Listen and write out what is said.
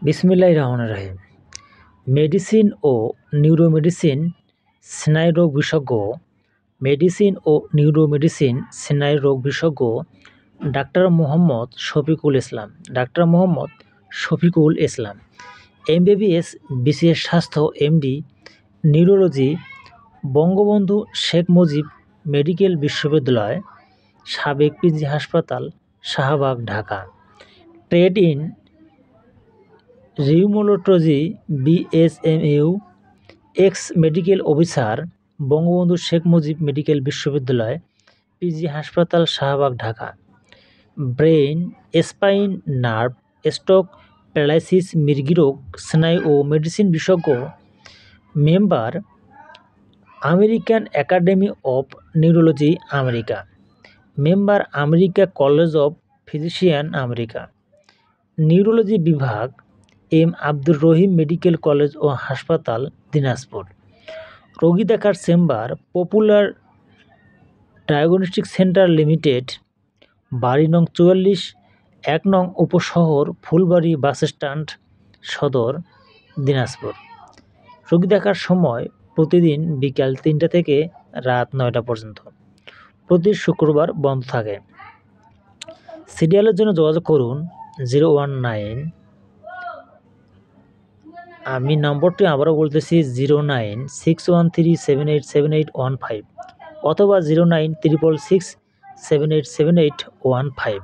বিসমিল্লাহির রহমানির রহিম। মেডিসিন ও নিউরোমেডিসিন স্নায়ুরোগ বিশেষজ্ঞ স্নায়ুরোগ বিশেষজ্ঞ doctor Mohammad Shafiqul Islam MBBS BCS স্বাস্থ্য MD neurology Bangabandhu Sheikh Mujib medical বিশ্ববিদ্যালয় সাবেক PG হাসপাতাল Shahbag Dhaka. Trade in rheumatology BSMU ex medical officer Bangabandhu Sheikh Mujib medical বিশ্ববিদ্যালয় PG হাসপাতাল Shahbag Dhaka. Brain spine nerve stroke paralysis মৃগীরোগ স্নায়ু ও মেডিসিন বিশেষজ্ঞ member American academy of neurology America. Member America college of physician America. Neurology বিভাগ M Abdur Rahim medical college ও হাসপাতাল দিনাজপুর। রোগী দেখার chamber popular diagnostic centre limited, বাড়ি নং 44, 1 নং উপশহর ফুলবাড়ি বাসস্ট্যান্ড সদর দিনাজপুর। রোগী দেখার সময় প্রতিদিন বিকাল 3টা থেকে রাত 9টা পর্যন্ত। প্রতি শুক্রবার বন্ধ থাকে। সিরিয়ালের জন্য যোগাযোগ করুন 019, আমি নম্বরটি আবারও বলতেছি 09613787815 অথবা 09666787815।